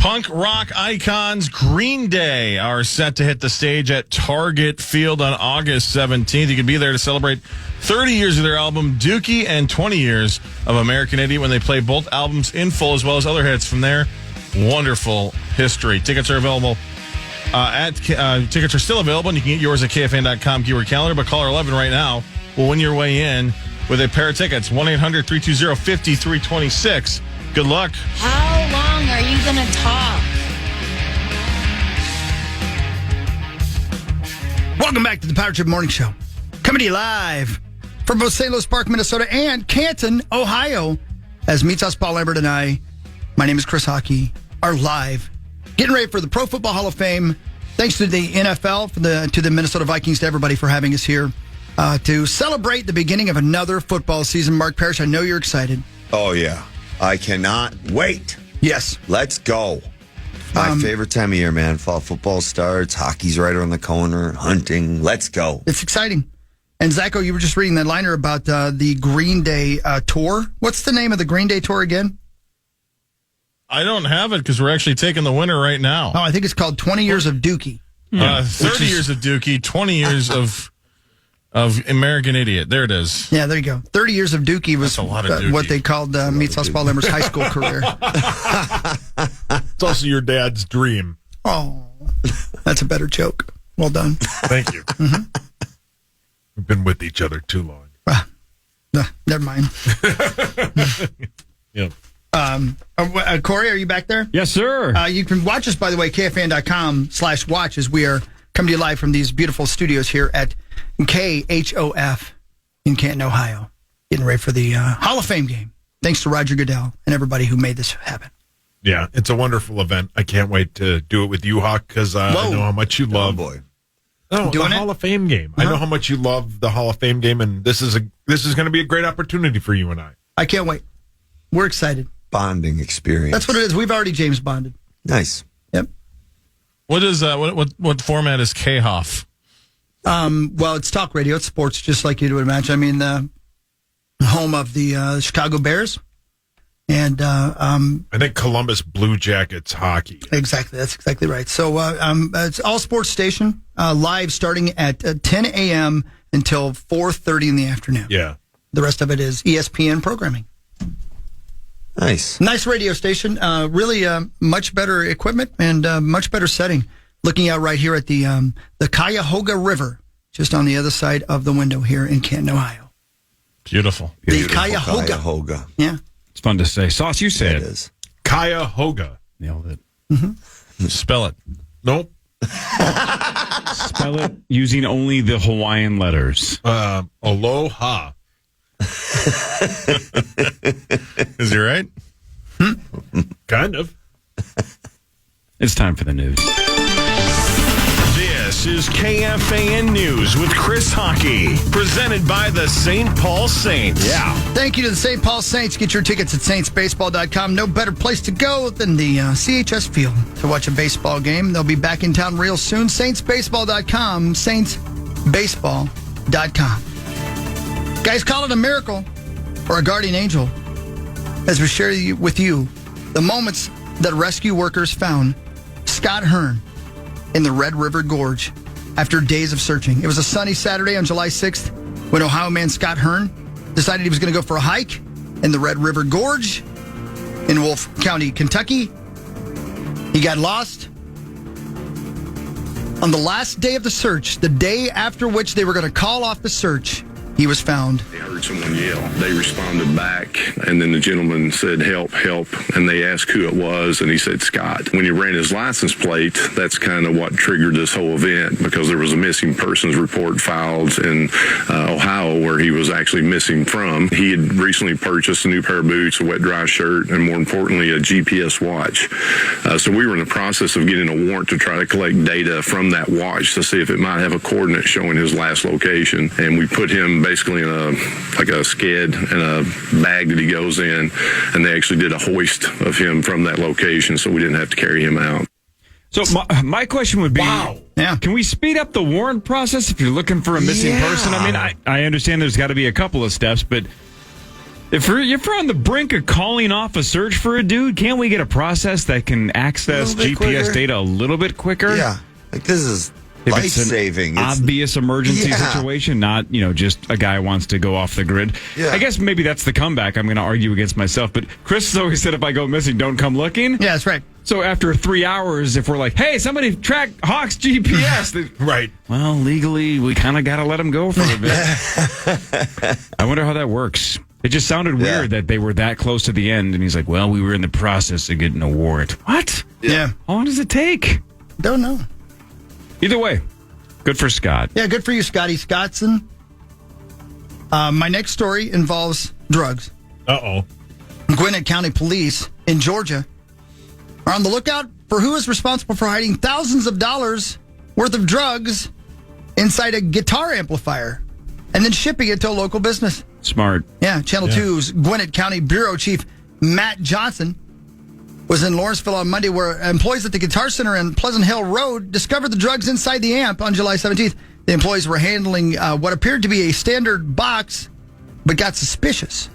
Punk rock icons Green Day are set to hit the stage at Target Field on August 17th. You can be there to celebrate 30 years of their album Dookie and 20 years of American Idiot when they play both albums in full as well as other hits from their wonderful history. Tickets are available. Tickets are still available, and you can get yours at KFAN.com keyword calendar, but caller 11 right now will win your way in with a pair of tickets. 1-800-320-5326. Good luck. How long are you going to talk? Welcome back to the Power Trip Morning Show. Coming to you live from both St. Louis Park, Minnesota and Canton, Ohio. As Meatsauce, Paul Lambert, and I, my name is Chris Hockey, are live. Getting ready for the Pro Football Hall of Fame. Thanks to the NFL, to the Minnesota Vikings, to everybody for having us here to celebrate the beginning of another football season. Mark Parrish, I know you're excited. Oh, yeah. I cannot wait. Yes. Let's go. My favorite time of year, man. Fall football starts. Hockey's right around the corner. Hunting. Let's go. It's exciting. And, Zacho, you were just reading that liner about the Green Day tour. What's the name of the Green Day tour again? I don't have it because we're actually taking the winner right now. Oh, I think it's called 20 Years of Dookie. 30 years of Dookie, 20 years of American Idiot. There it is. Yeah, there you go. 30 years of Dookie was a lot of Dookie. What they called Meatsauce Paul Lambert's high school career. It's also your dad's dream. Oh, that's a better joke. Well done. Thank you. Mm-hmm. We've been with each other too long. Never mind. Yeah. Corey, are you back there? Yes, sir. You can watch us, by the way, KFAN.com/watch, as we are coming to you live from these beautiful studios here at KHOF in Canton, Ohio. Getting ready for the Hall of Fame game. Thanks to Roger Goodell and everybody who made this happen. Yeah, it's a wonderful event. I can't wait to do it with you, Hawk, because I know how much you love. boy. No, the Hall of Fame game. I know how much you love the Hall of Fame game, and this is going to be a great opportunity for you and I. I can't wait. We're excited. Bonding experience. That's what it is. We've already James Bonded. Nice. Yep. What is what format is KHOF? Well, it's talk radio. It's sports, just like you would imagine. I mean, the home of the Chicago Bears. And I think Columbus Blue Jackets hockey. Exactly. That's exactly right. So it's all sports station, live starting at 10 a.m. until 4:30 in the afternoon. Yeah. The rest of it is ESPN programming. Nice radio station. Really much better equipment and much better setting. Looking out right here at the Cuyahoga River, just on the other side of the window here in Canton, Ohio. Beautiful. The Cuyahoga. Yeah. It's fun to say. Sauce, you say it it. is. Cuyahoga. Nailed it. Mm-hmm. Spell it. Nope. Spell it using only the Hawaiian letters. Aloha. Is he right? Kind of. It's time for the news. This is KFAN News with Chris Hockey, presented by the St. Paul Saints. Yeah. Thank you to the St. Paul Saints. Get your tickets at saintsbaseball.com. No better place to go than the CHS Field to watch a baseball game. They'll be back in town real soon. saintsbaseball.com. saintsbaseball.com. Guys, call it a miracle or a guardian angel as we share with you the moments that rescue workers found Scott Hearn in the Red River Gorge after days of searching. It was a sunny Saturday on July 6th when Ohio man Scott Hearn decided he was going to go for a hike in the Red River Gorge in Wolfe County, Kentucky. He got lost. On the last day of the search, the day after which they were going to call off the search, he was found. They heard someone yell. They responded back, and then the gentleman said, "Help, help," and they asked who it was, and he said, "Scott." When he ran his license plate, that's kind of what triggered this whole event, because there was a missing persons report filed in Ohio where he was actually missing from. He had recently purchased a new pair of boots, a wet-dry shirt, and more importantly, a GPS watch. So we were in the process of getting a warrant to try to collect data from that watch to see if it might have a coordinate showing his last location, and we put him basically in a skid and a bag that he goes in, and they actually did a hoist of him from that location, so we didn't have to carry him out. So my question would be, can we speed up the warrant process if you're looking for a missing person? I mean, I understand there's got to be a couple of steps, but If we're on the brink of calling off a search for a dude, can't we get a process that can access GPS quicker. data a little bit quicker? Yeah. Like, this is If it's an life-saving. obvious emergency situation, not, just a guy wants to go off the grid. Yeah. I guess maybe that's the comeback. I'm going to argue against myself. But Chris has always said if I go missing, don't come looking. Yeah, that's right. So after 3 hours, if we're like, hey, somebody track Hawk's GPS. Right. Well, legally, we kind of got to let him go for a bit. I wonder how that works. It just sounded weird that they were that close to the end. And he's like, well, we were in the process of getting a warrant. What? Yeah. How long does it take? Don't know. Either way, good for Scott. Yeah, good for you, Scotty Scottson. My next story involves drugs. Uh-oh. Gwinnett County Police in Georgia are on the lookout for who is responsible for hiding thousands of dollars worth of drugs inside a guitar amplifier and then shipping it to a local business. Smart. Yeah, Channel 2's Gwinnett County Bureau Chief Matt Johnson was in Lawrenceville on Monday, where employees at the Guitar Center in Pleasant Hill Road discovered the drugs inside the amp on July 17th. The employees were handling what appeared to be a standard box, but got suspicious.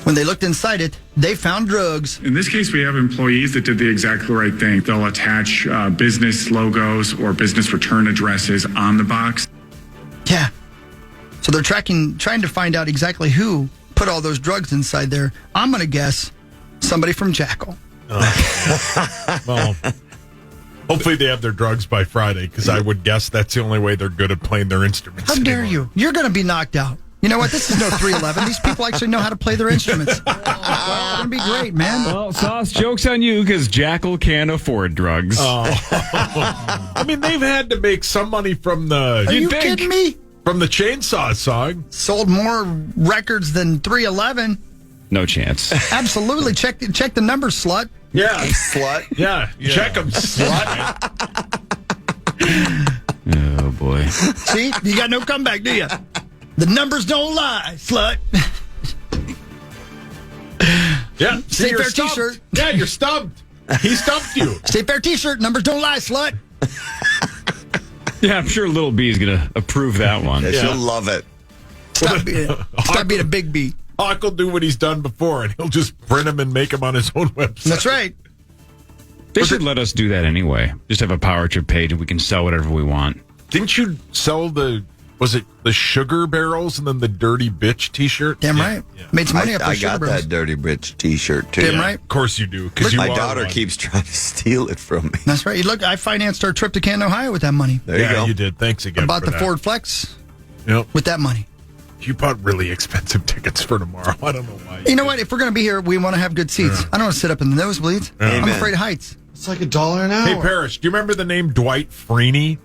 When they looked inside it, they found drugs. In this case, we have employees that did the exactly right thing. They'll attach business logos or business return addresses on the box. Yeah. So they're trying to find out exactly who put all those drugs inside there. I'm going to guess somebody from Jackal. Well, hopefully they have their drugs by Friday, because I would guess that's the only way they're good at playing their instruments. How dare anymore. you? You're going to be knocked out. You know what? This is no 311. These people actually know how to play their instruments. It's going to be great, man. Well, Sauce, joke's on you because Jackal can't afford drugs. I mean, they've had to make some money from the... Are you kidding me? From the Chainsaw song. Sold more records than 311. No chance. Absolutely. Check the numbers, slut. Yeah. Slut. Yeah. Check them, slut. Oh, boy. See? You got no comeback, do you? The numbers don't lie, slut. Yeah. Stay You're Fair stumped. t-shirt. Yeah, you're stumped. He stumped you. Stay Fair t-shirt. Numbers don't lie, slut. Yeah, I'm sure Little B is going to approve that one. Yeah, she'll love it. Stop being a big B. Hawk will do what he's done before, and he'll just print them and make them on his own website. That's right. They should let us do that anyway. Just have a Power Trip page and we can sell whatever we want. Didn't you sell the sugar barrels and then the dirty bitch t-shirt? Damn right. Yeah. Made some money off I those sugar got barrels. that Dirty Bitch t-shirt, too. Damn right. Of course you do. Because My daughter keeps trying to steal it from me. That's right. Look, I financed our trip to Canton, Ohio with that money. There you go. You did. Thanks again. I bought for the that. Ford Flex Yep. with that money. You bought really expensive tickets for tomorrow. I don't know why. You know what? If we're going to be here, we want to have good seats. I don't want to sit up in the nosebleeds. I'm Amen. afraid of heights. It's like $1 an hour. Hey, Parrish, do you remember the name Dwight Freeney?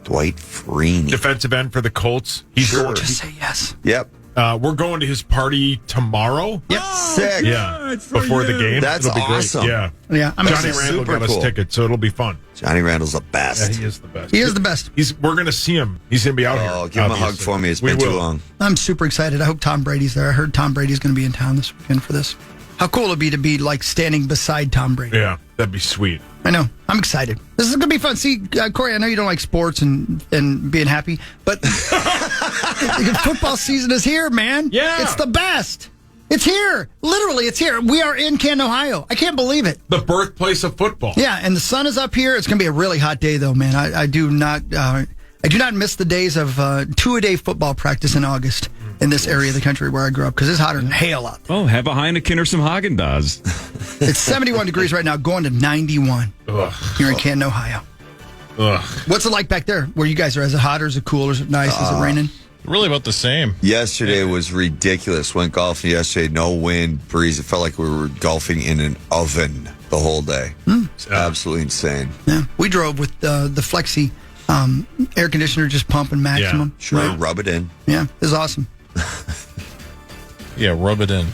Dwight Freeney. Defensive end for the Colts. He's Sure. Just say yes. Yep. We're going to his party tomorrow. Yep. Sick. Yeah, before the game. That's it'll be awesome. Great. Yeah, Yeah, I'm Johnny excited. Randall super got us cool. tickets, so it'll be fun. Johnny Randall's the best. Yeah, he is the best. He is the best. We're going to see him. He's going to be out here. Oh, give him a hug obviously. for me. It's We been too will. long. I'm super excited. I hope Tom Brady's there. I heard Tom Brady's going to be in town this weekend for this. How cool it'd be to be like standing beside Tom Brady. Yeah, that'd be sweet. I know. I'm excited. This is going to be fun. See, Corey, I know you don't like sports and being happy, but football season is here, man. Yeah. It's the best. It's here. Literally, it's here. We are in Canton, Ohio. I can't believe it. The birthplace of football. Yeah, and the sun is up here. It's going to be a really hot day, though, man. I do not miss the days of 2-a-day football practice in August in this area of the country where I grew up, because it's hotter than hell out there. Oh, have a Heineken or some Haagen-Dazs. It's 71 degrees right now, going to 91 here in Canton, Ohio. Ugh. What's it like back there where you guys are? Is it hot or is it cool or is it nice? Is it raining? Really about the same. Yesterday was ridiculous. Went golfing yesterday, no wind, breeze. It felt like we were golfing in an oven the whole day. It's absolutely insane. Yeah, we drove with the Flexi air conditioner just pumping maximum. Yeah, sure, rub it in. Yeah, it was awesome. Yeah, rub it in.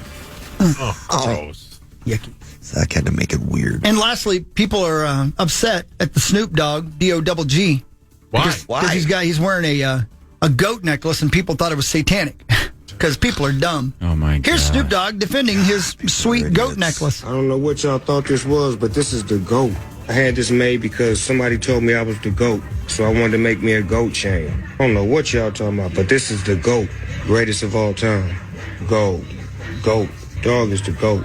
Oh, gross. Yucky. So that kind of make it weird. And lastly, people are upset at the Snoop Dogg, D-O-double-G. Why? Because he's wearing a goat necklace and people thought it was satanic. Because people are dumb. Oh, my God. Here's Snoop Dogg defending his sweet goat necklace. I don't know what y'all thought this was, but this is the GOAT. I had this made because somebody told me I was the GOAT, so I wanted to make me a goat chain. I don't know what y'all talking about, but this is the GOAT, greatest of all time. gold. GOAT. Dog is the GOAT.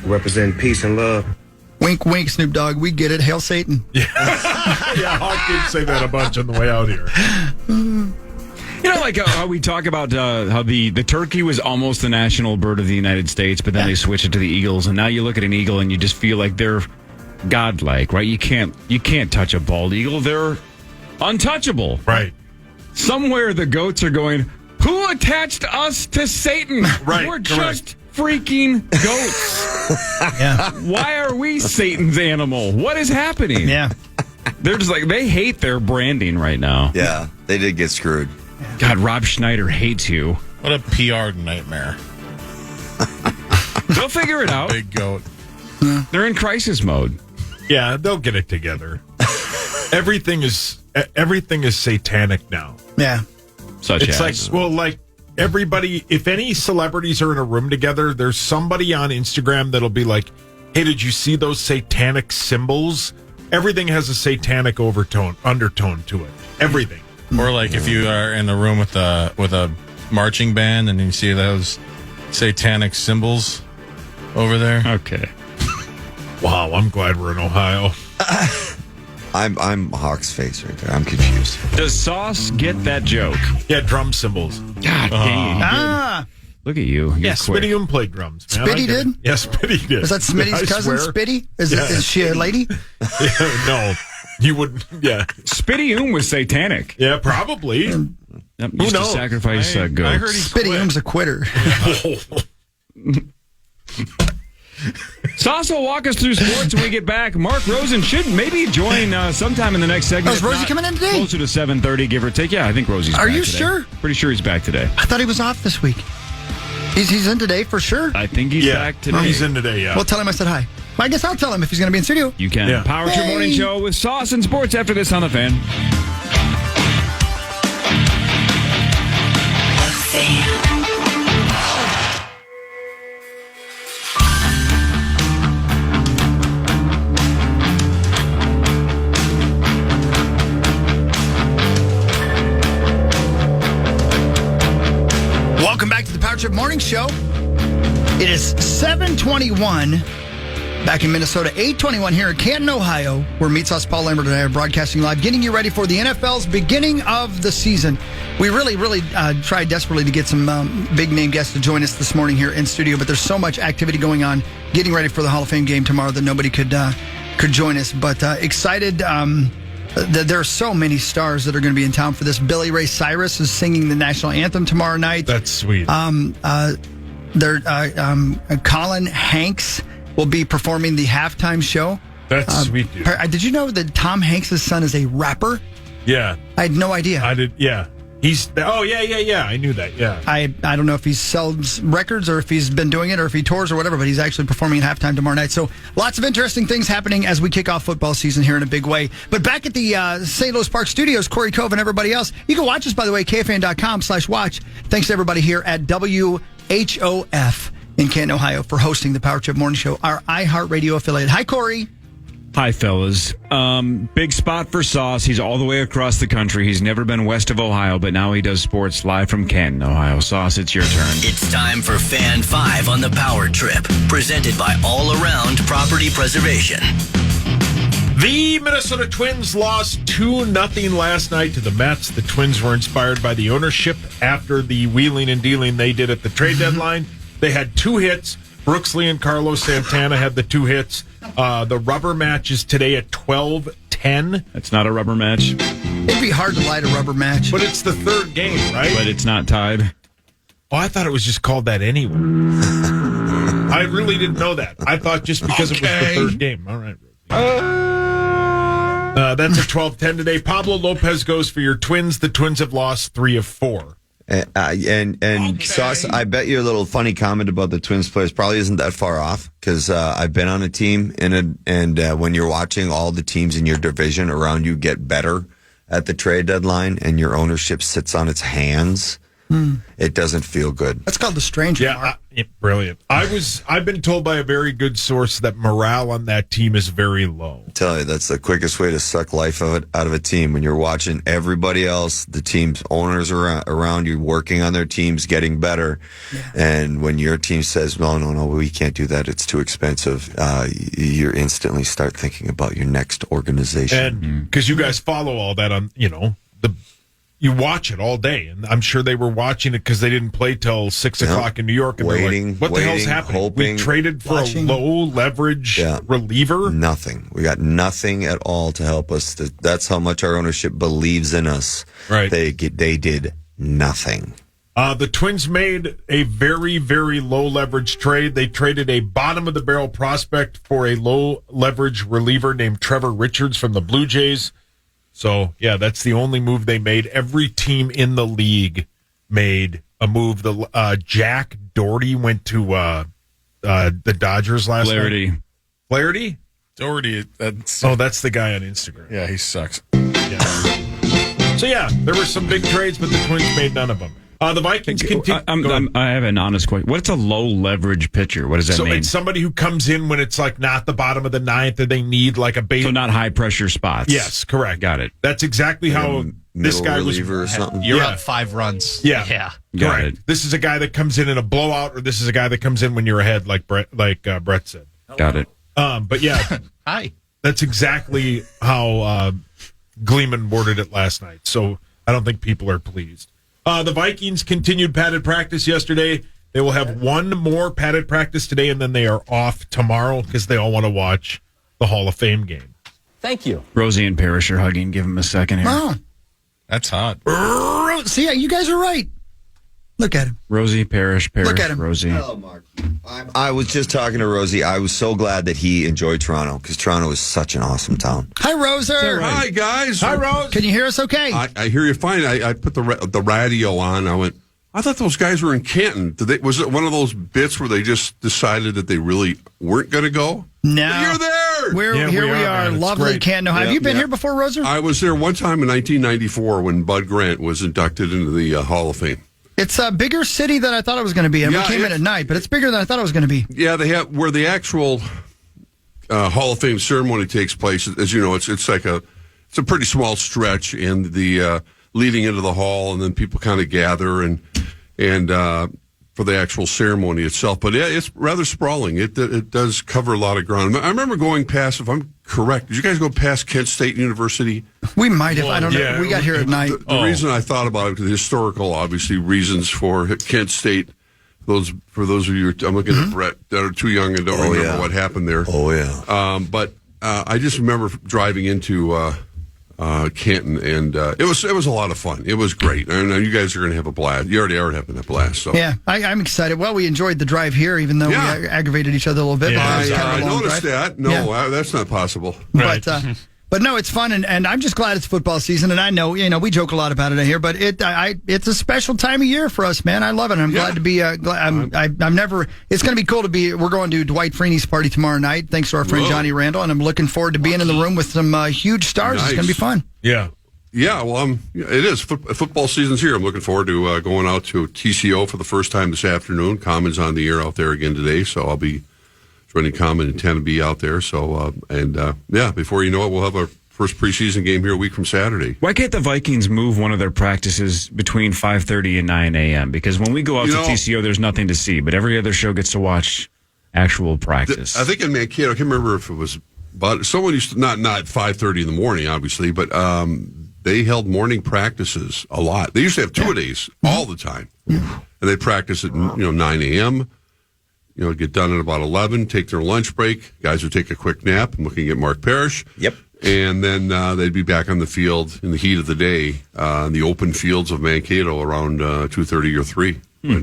Represent peace and love. Wink, wink, Snoop Dogg. We get it. Hail Satan. Yeah, Hawk did say that a bunch on the way out here. You know, like how we talk about how the turkey was almost the national bird of the United States, but then they switched it to the eagles, and now you look at an eagle and you just feel like they're godlike, right? You can't touch a bald eagle; they're untouchable. Right. Somewhere the goats are going, who attached us to Satan? Right. We're just freaking goats. Yeah. Why are we Satan's animal? What is happening? Yeah. They're just like, they hate their branding right now. Yeah, they did get screwed. God, Rob Schneider hates you. What a PR nightmare. They'll figure it out. Big goat. They're in crisis mode. Yeah, they'll get it together. Everything is satanic now. Yeah. Such It's as. like everybody, if any celebrities are in a room together, there's somebody on Instagram that'll be like, hey, did you see those satanic symbols? Everything has a satanic undertone to it. Everything. Or like if you are in a room with a marching band and you see those satanic symbols over there. Okay. Wow, I'm glad we're in Ohio. I'm Hawk's face right there. I'm confused. Does Sauce get that joke? Yeah, drum cymbals. God dang it. Ah. Look at you. You're Yeah, quick. Spitty played drums. Man. Spitty I get did? it. Yeah, Spitty did. Was that Smitty's I cousin, swear. Spitty? Is she a lady? Yeah, no, you wouldn't. Yeah, Spitty was satanic. yeah, probably. Yep, Who used to knows? sacrifice I goats. heard he Spitty Hume's a quitter. Sauce will walk us through sports when we get back. Mark Rosen should maybe join sometime in the next segment. Oh, is If Rosie not, coming in today? Closer to 7:30, give or take. Yeah, I think Rosie's Are back you today. sure? Pretty sure he's back today. I thought he was off this week. He's in today for sure. I think he's back today. He's in today. Yeah. Well, tell him I said hi. Well, I guess I'll tell him if he's going to be in studio. You can. Yeah. Power Trip Morning Show with Sauce and Sports after this on the Fan. Welcome back to the Power Trip Morning Show. It is 7:21 back in Minnesota, 8:21 here in Canton, Ohio, where Meatsauce, Paul Lambert, and I are broadcasting live, getting you ready for the NFL's beginning of the season. We really tried desperately to get some big-name guests to join us this morning here in studio, but there's so much activity going on, getting ready for the Hall of Fame game tomorrow that nobody could join us. But excited. There are so many stars that are going to be in town for this. Billy Ray Cyrus is singing the national anthem tomorrow night. That's sweet. Colin Hanks will be performing the halftime show. That's sweet, dude. Did you know that Tom Hanks' son is a rapper? Yeah, I had no idea. I did. Yeah, he's. Oh, yeah. I knew that. Yeah. I don't know if he sells records or if he's been doing it or if he tours or whatever, but he's actually performing at halftime tomorrow night. So lots of interesting things happening as we kick off football season here in a big way. But back at the St. Louis Park Studios, Corey Cove and everybody else, you can watch us, by the way, KFAN.com/watch. Thanks to everybody here at WHOF in Canton, Ohio for hosting the Power Trip Morning Show, our iHeartRadio affiliate. Hi, Corey. Hi, fellas. Big spot for Sauce. He's all the way across the country. He's never been west of Ohio, but now he does sports live from Canton, Ohio. Sauce, it's your turn. It's time for Fan 5 on the Power Trip, presented by All Around Property Preservation. The Minnesota Twins lost 2-0 last night to the Mets. The Twins were inspired by the ownership after the wheeling and dealing they did at the trade deadline. They had 2 hits. Brooks Lee and Carlos Santana had the 2 hits. The rubber match is today at 12:10. It's not a rubber match. It'd be hard to light a rubber match. But it's the 3rd game, right? But it's not tied. Oh, I thought it was just called that anyway. I really didn't know that. I thought just because it was the 3rd game. All right. That's at 12:10 today. Pablo Lopez goes for your Twins. The Twins have lost 3 of 4. And Sauce, I bet your little funny comment about the Twins players probably isn't that far off because I've been on a team and when you're watching all the teams in your division around you get better at the trade deadline and your ownership sits on its hands It doesn't feel good. That's called the stranger. Yeah, brilliant. I've been told by a very good source that morale on that team is very low. I tell you, that's the quickest way to suck life out of a team. When you're watching everybody else, the team's owners around you working on their teams, getting better. Yeah. And when your team says, no, we can't do that, it's too expensive, you instantly start thinking about your next organization. And because you guys follow all that on, you watch it all day, and I'm sure they were watching it because they didn't play till 6 o'clock in New York. And waiting, what the hell's happening? Hoping, we traded for a low leverage reliever. Nothing. We got nothing at all to help us. That's how much our ownership believes in us. Right. They did nothing. The Twins made a very, very low leverage trade. They traded a bottom of the barrel prospect for a low leverage reliever named Trevor Richards from the Blue Jays. So, yeah, that's the only move they made. Every team in the league made a move. Jack Doherty went to the Dodgers last night. Flaherty? Doherty. That's the guy on Instagram. Yeah, he sucks. Yeah. So, yeah, there were some big trades, but the Twins made none of them. The Vikings continue. I have an honest question. What's a low leverage pitcher? What does that mean? So it's somebody who comes in when it's like not the bottom of the ninth, and they need like a base. So not high pressure spots. Yes, correct. Got it. That's exactly how this guy was. Or something. You're up 5 runs. Yeah. Got it. This is a guy that comes in a blowout, or this is a guy that comes in when you're ahead, like Brett said. Got it. But yeah, Hi. That's exactly how Gleeman worded it last night. So I don't think people are pleased. The Vikings continued padded practice yesterday. They will have one more padded practice today, and then they are off tomorrow because they all want to watch the Hall of Fame game. Thank you. Rosie and Parrish are hugging. Give him a second here. Wow. That's hot. See, you guys are right. Look at him. Rosie, Parrish, Look at him. Rosie. Oh, Mark. I was just talking to Rosie. I was so glad that he enjoyed Toronto because Toronto is such an awesome town. Hi, Roser. Hi, guys. Hi, Rose. Can you hear us okay? I hear you fine. I put the radio on. I went, I thought those guys were in Canton. Was it one of those bits where they just decided that they really weren't going to go? No. But you're there. Here we are. Lovely Canton. Have you been here before, Roser? I was there one time in 1994 when Bud Grant was inducted into the Hall of Fame. It's a bigger city than I thought it was going to be. And we came in at night, but it's bigger than I thought it was going to be. Yeah, they have where the actual Hall of Fame ceremony takes place. As you know, it's a pretty small stretch, and the leading into the hall, and then people kind of gather and for the actual ceremony itself. But yeah, it's rather sprawling. It does cover a lot of ground. I remember going past, if I'm correct, did you guys go past Kent State University? We might have. I don't know. We got here at night. The reason I thought about it, the historical, obviously, reasons for Kent State. For those of you, I'm looking at Brett, that are too young and don't remember what happened there. Oh, yeah. But I just remember driving into Canton, and it was a lot of fun. It was great. I know you guys are going to have a blast. You already are having a blast. So. Yeah, I'm excited. Well, we enjoyed the drive here, even though we aggravated each other a little bit. Yeah. I noticed that. No, that's not possible. Right. But no, it's fun, and I'm just glad it's football season. And I know, we joke a lot about it here, but it's a special time of year for us, man. I love it. I'm glad to be. I'm never. It's going to be cool to be. We're going to Dwight Freeney's party tomorrow night, thanks to our friend Johnny Randall, and I'm looking forward to being in the room with some huge stars. Nice. It's going to be fun. Yeah. Yeah, well, it is. Football season's here. I'm looking forward to going out to TCO for the first time this afternoon. Common's on the air out there again today, so I'll be joining Common and Tennessee out there. So, before you know it, we'll have our first preseason game here a week from Saturday. Why can't the Vikings move one of their practices between 5:30 and 9 a.m.? Because when we go out to TCO, there's nothing to see, but every other show gets to watch actual practice. I think in Mankato, I can't remember if it was, but someone used to, not 5:30 in the morning, obviously, but they held morning practices a lot. They used to have two-a-days all the time, and they practice at 9 a.m., get done at about 11, take their lunch break. Guys would take a quick nap. I'm looking at Mark Parrish. Yep. And then they'd be back on the field in the heat of the day, in the open fields of Mankato around 2:30 or 3.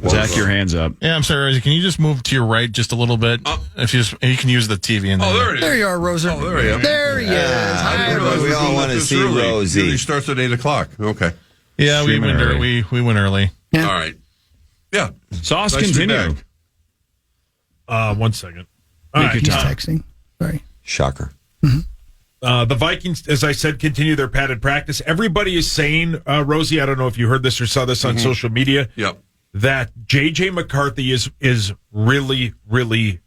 Zach, your hands up. Yeah, I'm sorry, Rosie. Can you just move to your right just a little bit? If you can use the TV in there. Oh, there it is. There you are, Roser. Oh, there I am. There he is. Hi, Rosie. We all want to see Rosie. He starts at 8 o'clock. Okay. Yeah, we went early. Yeah. All right. Yeah. Sauce, continue. 1 second. He's texting. Sorry. Shocker. Mm-hmm. The Vikings, as I said, continue their padded practice. Everybody is saying, Rosie, I don't know if you heard this or saw this on social media, that J.J. McCarthy is really, really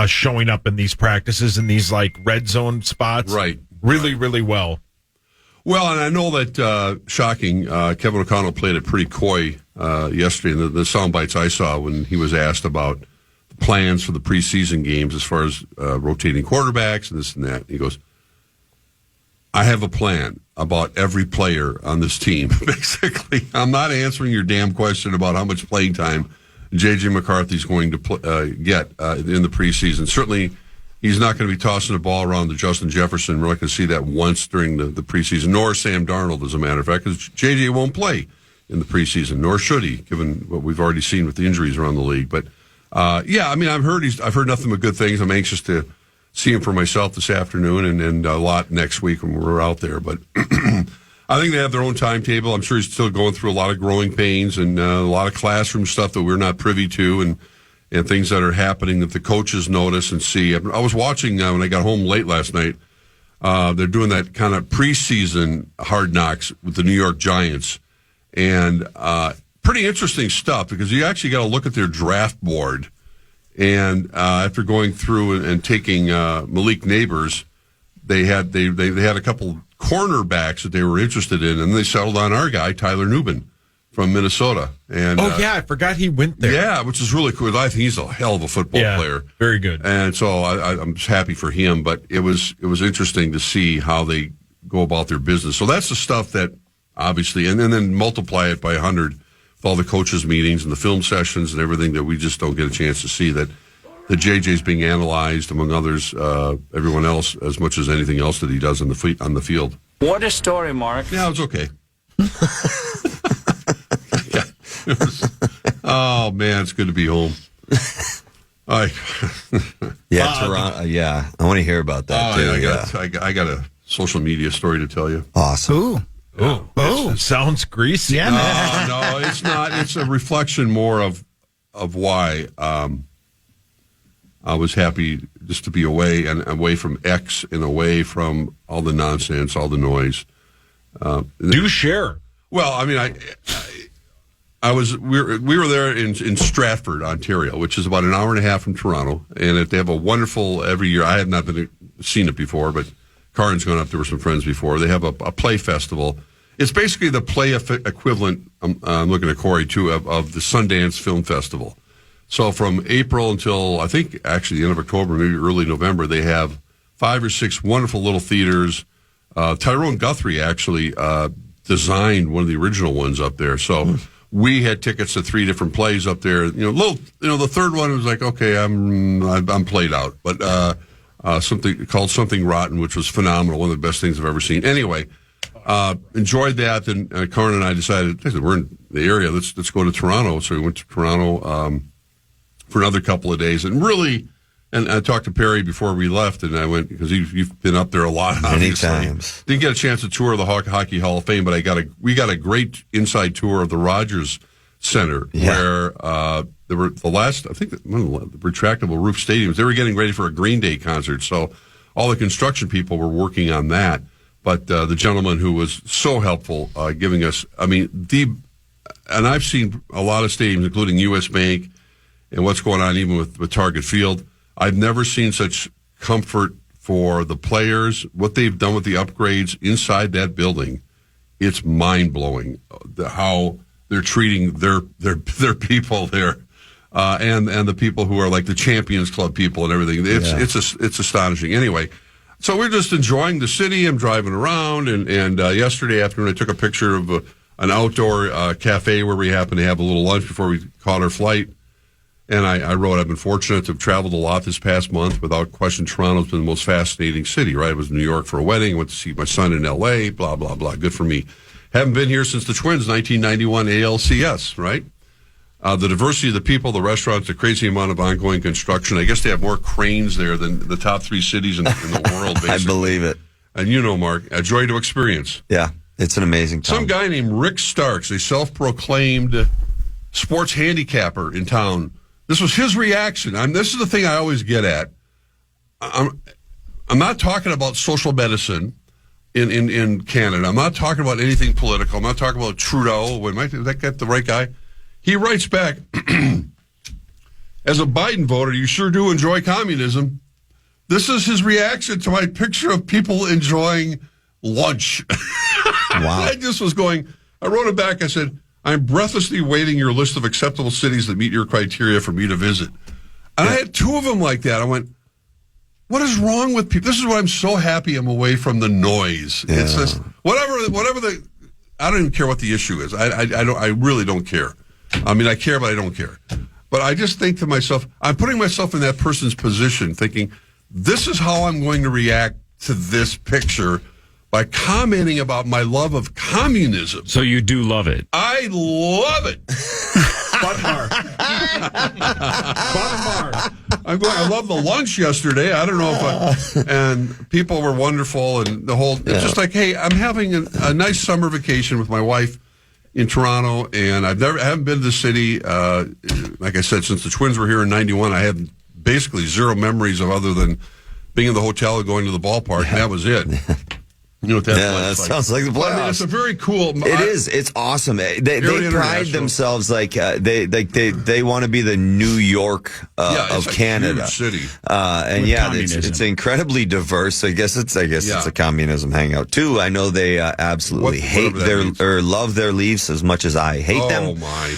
showing up in these practices in these like red zone spots. Right. Really, really well. Well, and I know that, shocking, Kevin O'Connell played it pretty coy yesterday in the sound bites I saw when he was asked about the plans for the preseason games as far as rotating quarterbacks and this and that. He goes, I have a plan about every player on this team. Basically, I'm not answering your damn question about how much playing time J.J. McCarthy's going to get in the preseason. Certainly, he's not going to be tossing the ball around to Justin Jefferson. We're not going to see that once during the preseason, nor Sam Darnold, as a matter of fact, because J.J. won't play in the preseason, nor should he, given what we've already seen with the injuries around the league. But, yeah, I mean, I've heard nothing but good things. I'm anxious to see him for myself this afternoon and a lot next week when we're out there. But I think they have their own timetable. I'm sure he's still going through a lot of growing pains and a lot of classroom stuff that we're not privy to and things that are happening that the coaches notice and see. I was watching when I got home late last night. They're doing that kind of preseason hard knocks with the New York Giants. And pretty interesting stuff because you actually got to look at their draft board. And after going through and taking Malik Neighbors, they had a couple cornerbacks that they were interested in, and they settled on our guy Tyler Nubin from Minnesota. And I forgot he went there. Yeah, which is really cool. I think he's a hell of a football player. Very good. And so I'm just happy for him. But it was interesting to see how they go about their business. So that's the stuff that obviously, and then multiply it by 100. With all the coaches' meetings and the film sessions and everything that we just don't get a chance to see, that JJ's being analyzed, among others, everyone else, as much as anything else that he does on the field. What a story, Mark. Yeah, it's okay. Oh, man, it's good to be home. Toronto. Yeah, I want to hear about that, too. I got a social media story to tell you. Awesome. Ooh. Oh, sounds greasy. Yeah, man. No, it's not. It's a reflection more of why I was happy just to be away and away from X and away from all the nonsense, all the noise. Do share. Well, I mean, we were there in Stratford, Ontario, which is about an hour and a half from Toronto, and they have a wonderful every year. I have not seen it before, but Karin's gone up there with some friends before. They have a play festival. It's basically the play equivalent, I'm looking at Corey, too, of the Sundance Film Festival. So from April until, I think, actually the end of October, maybe early November, they have 5 or 6 wonderful little theaters. Tyrone Guthrie actually designed one of the original ones up there. So we had tickets to 3 different plays up there. The third one was like, okay, I'm played out. But something called Something Rotten, which was phenomenal, one of the best things I've ever seen. Anyway, enjoyed that. Then Karin and I decided, we're in the area, let's go to Toronto. So we went to Toronto for another couple of days. And really, and I talked to Perry before we left, and I went, because you've been up there a lot, obviously. Many times. Didn't get a chance to tour the Hockey Hall of Fame, but we got a great inside tour of the Rogers Center, where there were the retractable roof stadiums. They were getting ready for a Green Day concert, so all the construction people were working on that. But the gentleman who was so helpful, giving us, and I've seen a lot of stadiums, including U.S. Bank, and what's going on even with Target Field. I've never seen such comfort for the players, what they've done with the upgrades inside that building. It's mind-blowing how they're treating their people there, and the people who are like the Champions Club people and everything. It's astonishing. Anyway, so we're just enjoying the city. I'm driving around, and yesterday afternoon I took a picture of an outdoor cafe where we happened to have a little lunch before we caught our flight. And I wrote, I've been fortunate to have traveled a lot this past month. Without question, Toronto's been the most fascinating city, right? I was in New York for a wedding, went to see my son in L.A., blah, blah, blah. Good for me. Haven't been here since the Twins, 1991 ALCS, right? The diversity of the people, the restaurants, the crazy amount of ongoing construction. I guess they have more cranes there than the top 3 cities in the world, basically. I believe it. And Mark, a joy to experience. Yeah, it's an amazing time. Some guy named Rick Starks, a self-proclaimed sports handicapper in town. This was his reaction. This is the thing I always get at. I'm I'm not talking about social medicine in Canada. I'm not talking about anything political. I'm not talking about Trudeau. Did that get the right guy? He writes back, as a Biden voter, you sure do enjoy communism. This is his reaction to my picture of people enjoying lunch. Wow. I just was going, I wrote it back. I said, I'm breathlessly waiting your list of acceptable cities that meet your criteria for me to visit. And I had 2 of them like that. I went, what is wrong with people? This is why I'm so happy I'm away from the noise. Yeah. It's just, whatever I don't even care what the issue is. I really don't care. I mean, I care, but I don't care. But I just think to myself, I'm putting myself in that person's position, thinking, this is how I'm going to react to this picture by commenting about my love of communism. So you do love it. I love it. Button mark. Button mark. I love the lunch yesterday. I don't know if and people were wonderful and the whole, it's just like, hey, I'm having a nice summer vacation with my wife in Toronto, and I haven't been to the city. Like I said, since the Twins were here in '91, I had basically zero memories of other than being in the hotel and going to the ballpark, and that was it. You know what that's like? That sounds like the playoffs. I mean, it's a very cool. It is. It's awesome. They pride themselves like they want to be the New York of Canada. Huge city. And it's incredibly diverse. I guess it's a communism hangout too. I know they absolutely hate love their Leafs as much as I hate them. Oh my!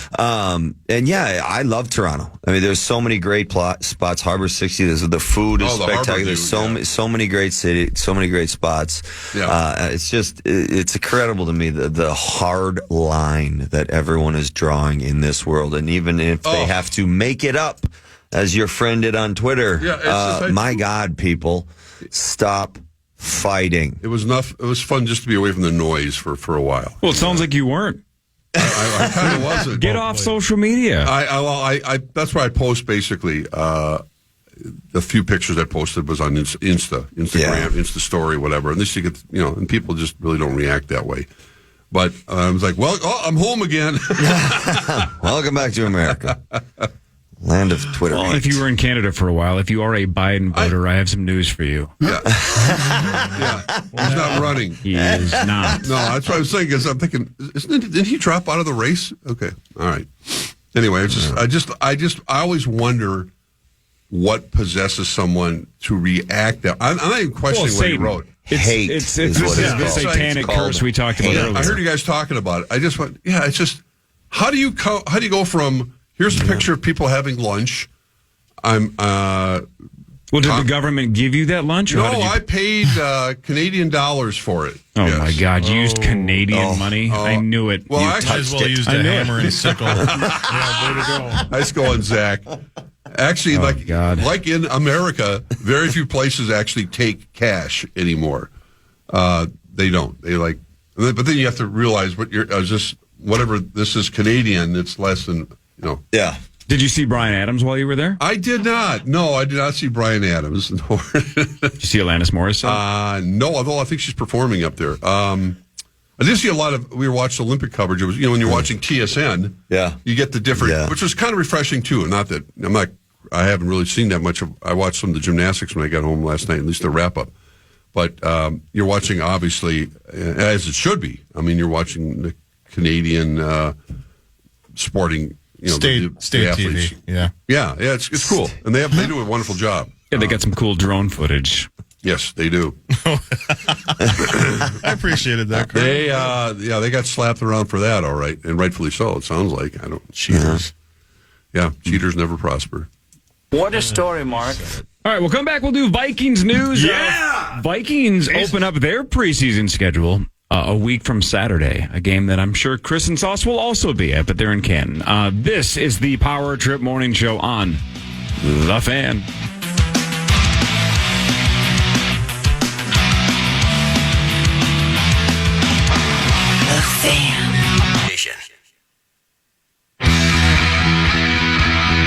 And I love Toronto. I mean, there's so many great spots. Harbor 60. The food is spectacular. There's so many great cities, so many great spots. Yeah. It's incredible to me the hard line that everyone is drawing in this world, and even if they have to make it up, as your friend did on Twitter, my God, people, stop fighting. It was enough. It was fun just to be away from the noise for a while. Well, it sounds like you weren't. I kind of wasn't. Get off social media. I that's why I post basically. The few pictures I posted was on Instagram, Insta story, whatever. And this you get, and people just really don't react that way. But I was like, I'm home again. Welcome back to America. Land of Twitter. Well, if you were in Canada for a while, if you are a Biden voter, I have some news for you. Yeah. He's not running. He is not. No, that's what I was saying, because I'm thinking, didn't he drop out of the race? Okay. All right. Anyway, I always wonder what possesses someone to react. I'm not even questioning what he wrote. Hate it's is what it's the called. satanic curse we talked about earlier. I heard you guys talking about it. I just went, it's just, how do you go from, here's a picture of people having lunch. Well, did the government give you that lunch? No, I paid Canadian dollars for it. Oh, yes. My God. You used Canadian money? I knew it. Well, I might as well used a hammer and sickle. Way to go. Nice going, Zach. Actually, like in America, very few places actually take cash anymore. They don't. But then you have to realize whatever this is Canadian, it's less than, Yeah. Did you see Bryan Adams while you were there? I did not. No, I did not see Bryan Adams. Did you see Alanis Morissette? No, although I think she's performing up there. I did see a lot of. We were watching Olympic coverage. It was, when you're watching TSN, you get the different, which was kind of refreshing too. Not that I haven't really seen that much of. I watched some of the gymnastics when I got home last night, at least the wrap up. But you're watching, obviously, as it should be. I mean, you're watching the Canadian sporting. State TV. Yeah, it's cool, and they do a wonderful job. Yeah, they got some cool drone footage. Yes, they do. I appreciated that. They got slapped around for that, all right, and rightfully so. It sounds like cheaters. Yeah, cheaters never prosper. What a story, Mark. All right, we'll come back. We'll do Vikings news. Yeah, Vikings open up their preseason schedule a week from Saturday, a game that I'm sure Chris and Sauce will also be at, but they're in Canton. This is the Power Trip Morning Show on The Fan. The Fan.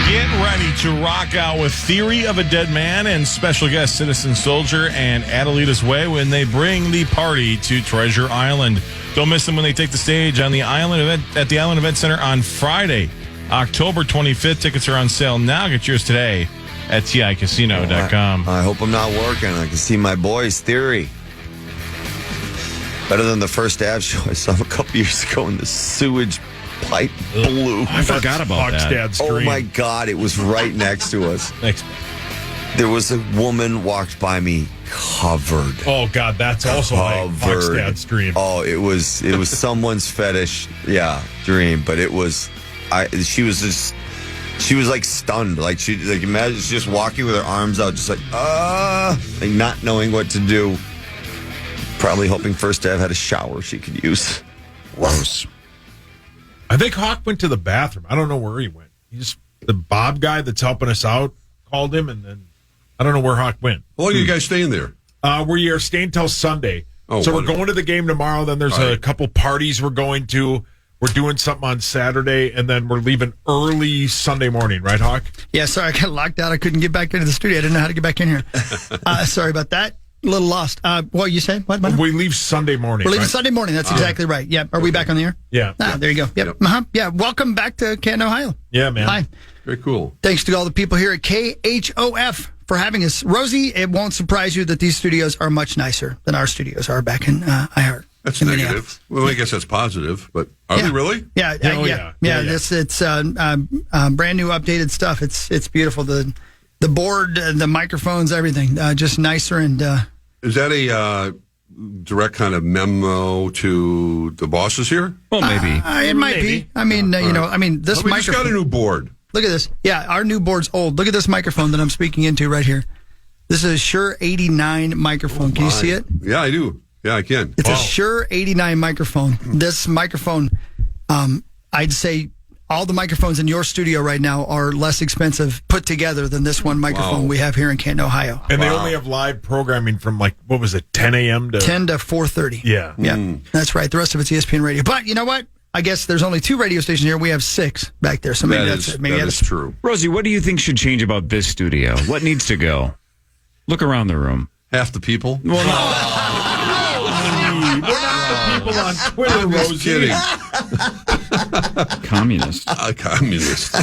Get ready to rock out with Theory of a Dead Man and special guest Citizen Soldier and Adelita's Way when they bring the party to Treasure Island. Don't miss them when they take the stage on the Island event at the Island Event Center on Friday, October 25th. Tickets are on sale now. Get yours today at TICasino.com. I hope I'm not working. I can see my boys' theory. Better than the first Av show I saw a couple years ago when the sewage pipe blew. I forgot about that. Dad's Oh dream. my God, it was right next to us. Thanks. There was a woman walked by me covered. Oh God, that's also my Hawk's dad's dream. Oh, it was someone's fetish, dream. But it was, she was like stunned, imagine she's just walking with her arms out, just like not knowing what to do. Probably hoping First Ave had a shower she could use. Gross. I think Hawk went to the bathroom. I don't know where he went. The Bob guy that's helping us out called him, and then I don't know where Hawk went. How long are you guys staying there? We are staying till Sunday. Oh, so wonderful. we're going to the game tomorrow. Then there's a couple parties we're going to. We're doing something on Saturday, and then we're leaving early Sunday morning. Right, Hawk? Yeah, sorry, I got locked out. I couldn't get back into the studio. I didn't know how to get back in here. Sorry about that. A little lost. What you said? What? We leave Sunday morning. We're leaving right? Sunday morning. That's exactly right. Yep. Are we back on the air? Yeah. There you go. Yep. Yeah. Welcome back to Canton, Ohio. Yeah, man. Hi. Very cool. Thanks to all the people here at KHOF for having us. Rosie, it won't surprise you that these studios are much nicer than our studios are back in iHeart. That's in negative. Well, I guess that's positive, but are they really? Yeah. It's brand new, updated stuff. It's beautiful. The board, the microphones, everything, just nicer and. Is that a direct kind of memo to the bosses here? Well, maybe. It might be. I mean, this we microphone. just got a new board. Look at this. Yeah, our new board's old. Look at this microphone that I'm speaking into right here. This is a Shure 89 microphone. Can you see it? Yeah, I do. Yeah, I can. It's a Shure 89 microphone. This microphone, I'd say all the microphones in your studio right now are less expensive put together than this one microphone we have here in Canton, Ohio. And they only have live programming from 10 a.m. to 10 to 4:30. Yeah. Yeah, that's right. The rest of it's ESPN radio. But you know what? I guess there's only 2 radio stations here. We have 6 back there. So maybe that's it. Maybe that is true. Rosie, what do you think should change about this studio? What needs to go? Look around the room. Half the people. Well, We're not the people on Twitter, I'm just Rosie. kidding. communist. Communist.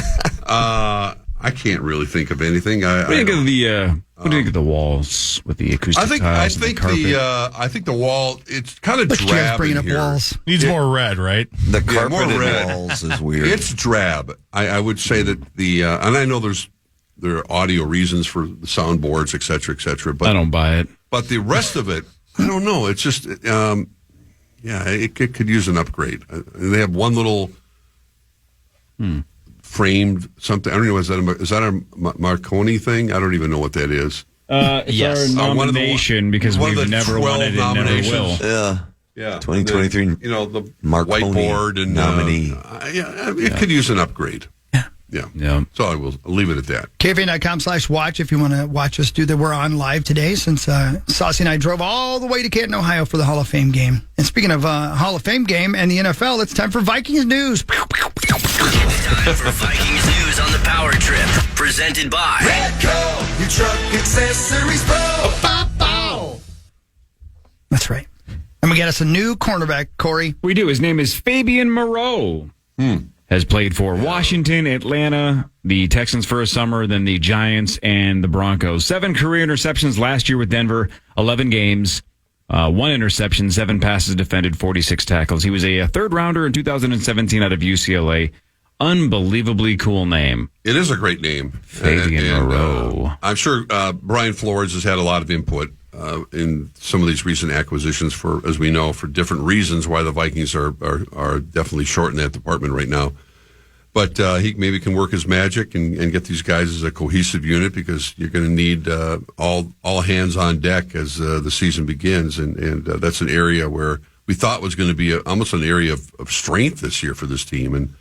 I can't really think of anything. What do you think of the walls with the acoustic tiles? I think the wall. It's kind of Look, you guys drab bringing in up here. walls. Needs more red, right? The carpet more in red. walls is weird. It's drab. I would say that and I know there are audio reasons for the soundboards, et cetera, but I don't buy it. But the rest of it, I don't know. It's just, it could use an upgrade. They have one little framed something. I don't know. Is that a Marconi thing? I don't even know what that is. It's our nomination because one of we've the never 12 wanted it and never will. Yeah. 2023. And then, the Marconi whiteboard and nominee. It could use an upgrade. Yeah. So I will leave it at that. KFAN.com/watch if you want to watch us do that. We're on live today since Saucy and I drove all the way to Canton, Ohio for the Hall of Fame game. And speaking of Hall of Fame game and the NFL, it's time for Vikings news. Time for Vikings news on the Power Trip. Presented by Redco, your truck accessories pro. That's right. And we got us a new cornerback, Corey. We do. His name is Fabian Moreau. Has played for Washington, Atlanta, the Texans for a summer, then the Giants and the Broncos. 7 career interceptions last year with Denver, 11 games, 1 interception, 7 passes defended, 46 tackles. He was a third rounder in 2017 out of UCLA. Unbelievably cool name. It is a great name. Fabian Moreau. I'm sure Brian Flores has had a lot of input in some of these recent acquisitions for, as we know, for different reasons why the Vikings are definitely short in that department right now. But he maybe can work his magic and get these guys as a cohesive unit, because you're going to need all hands on deck as the season begins. And that's an area where we thought was going to be almost an area of strength this year for this team. And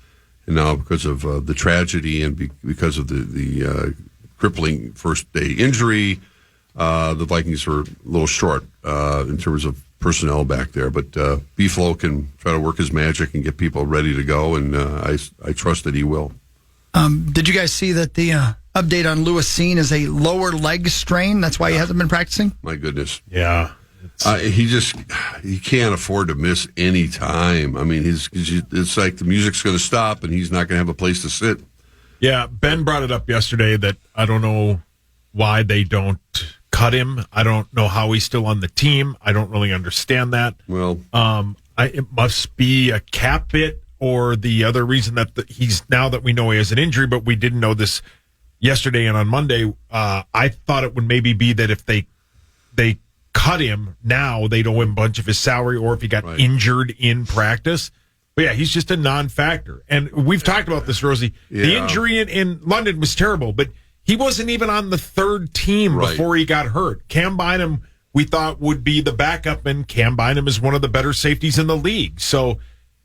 now because of the tragedy and because of the crippling first-day injury, the Vikings are a little short in terms of personnel back there. But B-Flow can try to work his magic and get people ready to go, and I trust that he will. Did you guys see that the update on Lewis Seen is a lower leg strain? That's why he hasn't been practicing? My goodness. Yeah. He can't afford to miss any time. I mean, it's like the music's going to stop, and he's not going to have a place to sit. Yeah, Ben brought it up yesterday that I don't know why they don't cut him. I don't know how he's still on the team. I don't really understand that. Well, it must be a cap hit or the other reason that he's now that we know he has an injury, but we didn't know this yesterday and on Monday. I thought it would maybe be that if they cut him now, they'd owe him a bunch of his salary, or if he got injured in practice. But yeah, he's just a non-factor. And we've talked about this, Rosie. Yeah. The injury in London was terrible, but he wasn't even on the third team before he got hurt. Cam Bynum, we thought, would be the backup, and Cam Bynum is one of the better safeties in the league. So,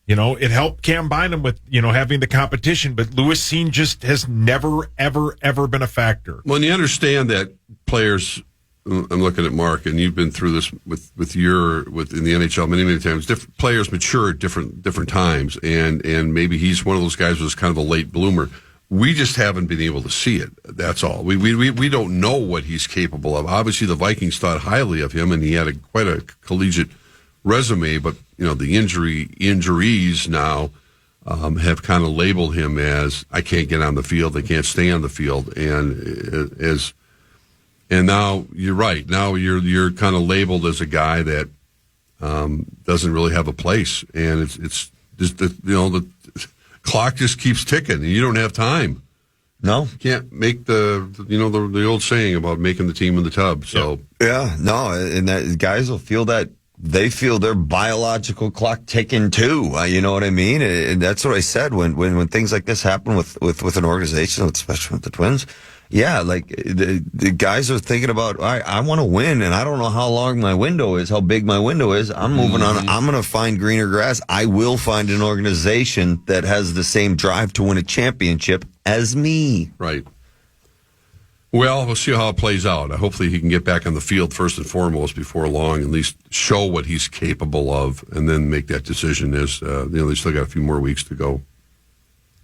it helped Cam Bynum with, having the competition, but Lewis Cine just has never, ever, ever been a factor. Well, and you understand that players, I'm looking at Mark, and you've been through this in the NHL many times. Different players mature at different times, and maybe he's one of those guys who's kind of a late bloomer. We just haven't been able to see it. That's all. We don't know what he's capable of. Obviously, the Vikings thought highly of him, and he had quite a collegiate resume. But the injuries now have kind of labeled him as, I can't get on the field, I can't stay on the field, and now you're right. Now you're kind of labeled as a guy that doesn't really have a place, and it's just the clock just keeps ticking, and you don't have time. No, you can't make the old saying about making the team in the tub. So and that guys will feel that. They feel their biological clock ticking too. You know what I mean? And that's what I said when things like this happen with an organization, especially with the Twins. Yeah, like the guys are thinking about, all right, I want to win, and I don't know how long my window is, how big my window is. I'm moving on. I'm going to find greener grass. I will find an organization that has the same drive to win a championship as me. Right. Well, we'll see how it plays out. Hopefully he can get back on the field first and foremost before long, at least show what he's capable of, and then make that decision as, they still got a few more weeks to go.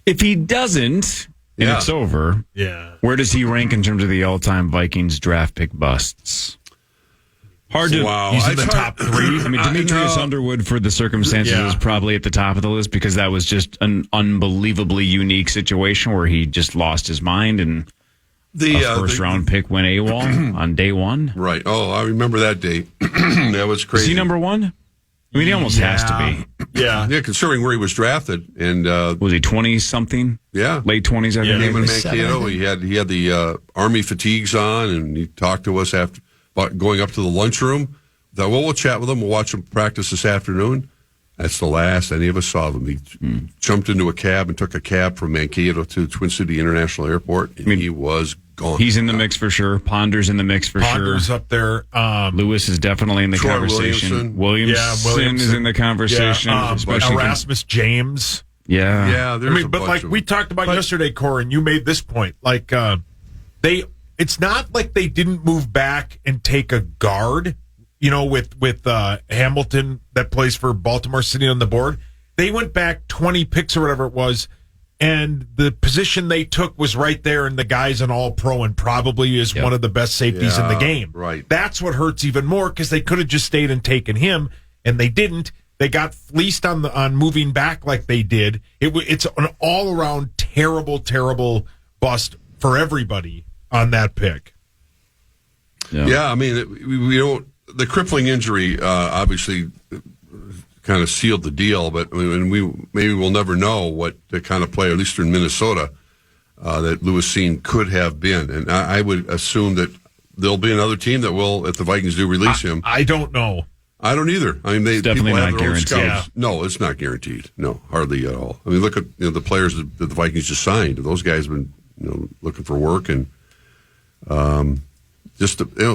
If he doesn't, and it's over, where does he rank in terms of the all-time Vikings draft pick busts? Hard to. Wow. He's in the top three. I mean, Demetrius Underwood, for the circumstances, is probably at the top of the list because that was just an unbelievably unique situation where he just lost his mind and a first-round pick went AWOL on day one. Right. Oh, I remember that day. That was crazy. Is he number one? I mean, he almost has to be. Yeah, considering where he was drafted. And was he 20-something? Yeah. Late 20s, I think. Him and Mankato. He had the Army fatigues on, and he talked to us about going up to the lunchroom. Thought, we'll chat with him. We'll watch him practice this afternoon. That's the last any of us saw of him. He jumped into a cab and took a cab from Mankato to Twin City International Airport, and he was gone. He's in the mix for sure. Ponder's in the mix for sure. Ponder's up there. Lewis is definitely in the conversation. Williamson is in the conversation. Especially Erasmus James. Yeah. But we talked about yesterday, Corin, you made this point. Like, it's not like they didn't move back and take a guard, with Hamilton that plays for Baltimore sitting on the board. They went back 20 picks or whatever it was, and the position they took was right there, and the guy's an all-pro and probably is one of the best safeties in the game. Right. That's what hurts even more, because they could have just stayed and taken him, and they didn't. They got fleeced on moving back like they did. It's an all-around terrible, terrible bust for everybody on that pick. Yeah, I mean, we don't. The crippling injury obviously kind of sealed the deal, but we'll never know what the kind of player, at least in Minnesota, that Lewis Cine could have been. And I would assume that there'll be another team that will, if the Vikings do release him. I don't know. I don't either. I mean, it's definitely not guaranteed. Yeah. No, it's not guaranteed. No, hardly at all. I mean, look at the players that the Vikings just signed. Those guys have been looking for work, and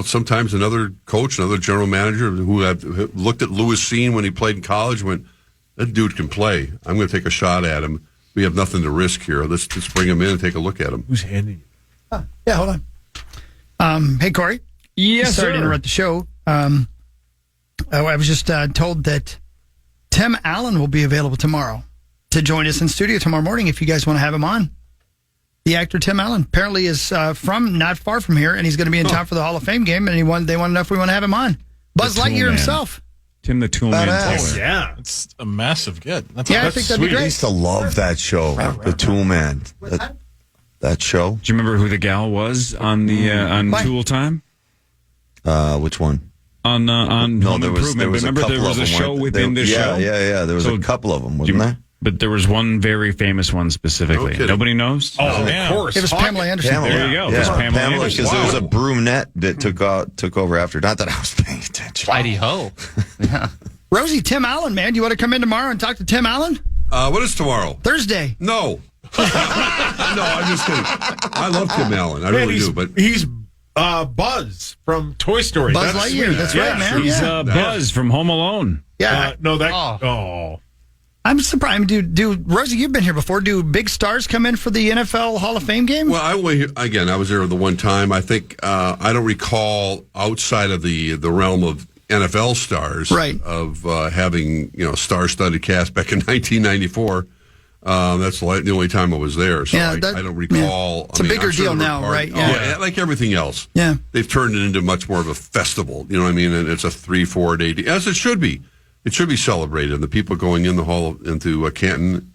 sometimes another coach, another general manager who had looked at Lewis Cine when he played in college went, that dude can play. I'm going to take a shot at him. We have nothing to risk here. Let's just bring him in and take a look at him. Who's handing you? Yeah, hold on. Hey, Corey. Yes, Sorry sir. to interrupt the show. I was just told that Tim Allen will be available tomorrow to join us in studio tomorrow morning if you guys want to have him on. The actor Tim Allen apparently is from not far from here, and he's going to be in town for the Hall of Fame game, and they want to know if we want to have him on. Buzz Lightyear himself. Tim the Toolman. Yeah, it's a massive get. I think that'd be great. I used to love that show, The Tool Man. that show. Do you remember who the gal was on the on Tool Time? Which one? On Home Improvement. Remember there was a show within the show? Yeah. There was a couple of them, wasn't there? But there was one very famous one specifically. Nobody knows? Oh, of course. It was Pamela Anderson. There you go. It was Pamela Anderson. Because there was a brunette that took over after. Not that I was paying attention. Heidi Ho. Yeah. Rosie, Tim Allen, man. Do you want to come in tomorrow and talk to Tim Allen? What is tomorrow? Thursday. No. No, I'm just kidding. I love Tim Allen. I really do. But he's Buzz from Toy Story. Buzz Lightyear. That's right, man. He's Buzz from Home Alone. Yeah. I'm surprised. Do Rosie, you've been here before. Do big stars come in for the NFL Hall of Fame game? Well, I was there the one time. I think I don't recall outside of the realm of NFL stars, right? Of having star-studded cast back in 1994. That's the only time I was there, so I don't recall. It's a bigger deal now, right? Yeah. Like everything else. Yeah, they've turned it into much more of a festival. You know what I mean? And it's a 3-4 day, as it should be. It should be celebrated. And the people going in the hall into Canton.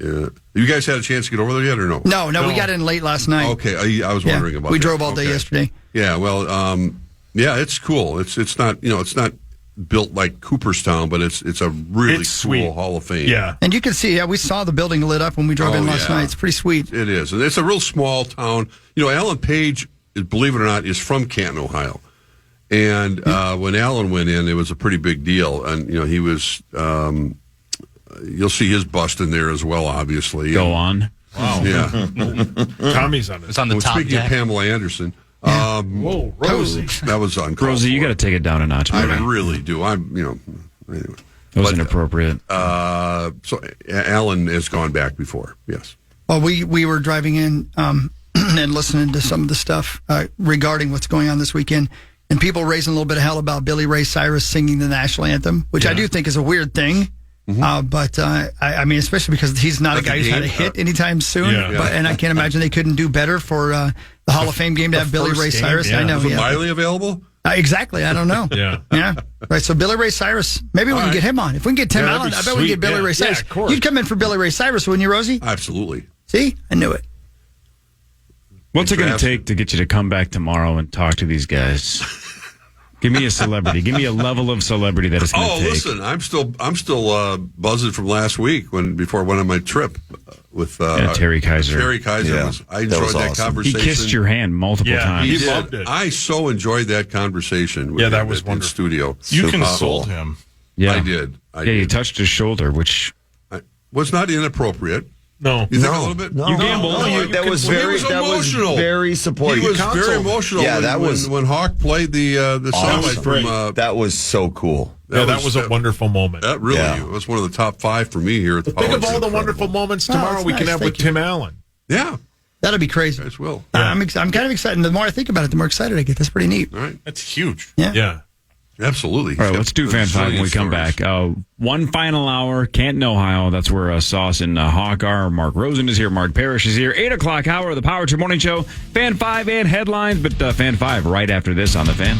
You guys had a chance to get over there yet, or no? No, we got in late last night. Okay, I was wondering about. We drove all day yesterday. Yeah, well, it's cool. It's not it's not built like Cooperstown, but it's a really cool Hall of Fame. Yeah, and you can see, we saw the building lit up when we drove in last night. It's pretty sweet. It is, and it's a real small town. Alan Page, believe it or not, is from Canton, Ohio. And when Alan went in, it was a pretty big deal. And, he was, you'll see his bust in there as well, obviously. Go on. Wow. Yeah. Tommy's on it. It's on the top Speaking deck. of Pamela Anderson. Whoa, Rosie. That was uncalled Rosie, you got to take it down a notch. I really do. Anyway. It was inappropriate. So Alan has gone back before, yes. Well, we were driving in and listening to some of the stuff regarding what's going on this weekend. And people raising a little bit of hell about Billy Ray Cyrus singing the national anthem, which I do think is a weird thing. Mm-hmm. But I mean, especially because he's not a guy who's had a hit anytime soon. And I can't imagine they couldn't do better for the Hall of Fame game to have Billy Ray Cyrus. I know. Is Miley available? Exactly. I don't know. Yeah. Right. So Billy Ray Cyrus, maybe we can get him on. If we can get Tim Allen, I bet we can get Billy Ray Cyrus. Of course. You'd come in for Billy Ray Cyrus, wouldn't you, Rosie? Absolutely. See? I knew it. What's it going to take to get you to come back tomorrow and talk to these guys? Give me a celebrity. Give me a level of celebrity that is going to take. Listen, I'm still buzzing from last week before I went on my trip with Terry Kaiser. Terry Kaiser. I enjoyed that conversation. He kissed your hand multiple times. He loved it. I so enjoyed that conversation. With that was wonderful. Studio. You consoled him. Yeah, I did. You touched his shoulder, which was not inappropriate. No. You think a little bit? No. You gambled. That was very supportive. He was very emotional when Hawk played the soundbite from... that was so cool. That was a wonderful moment. That really was one of the top 5 for me here at the Think of all the wonderful moments tomorrow we can have with Tim Allen. Yeah. That'll be crazy. You guys will. I'm kind of excited. The more I think about it, the more excited I get. That's pretty neat. All right. That's huge. Yeah. Absolutely. All right, let's do Fan 5 when we come back. One final hour, Canton, Ohio. That's where Sauce and Hawk are. Mark Rosen is here. Mark Parrish is here. 8 o'clock hour of the Power Trip Morning Show. Fan 5 and headlines, but Fan 5 right after this on the Fan.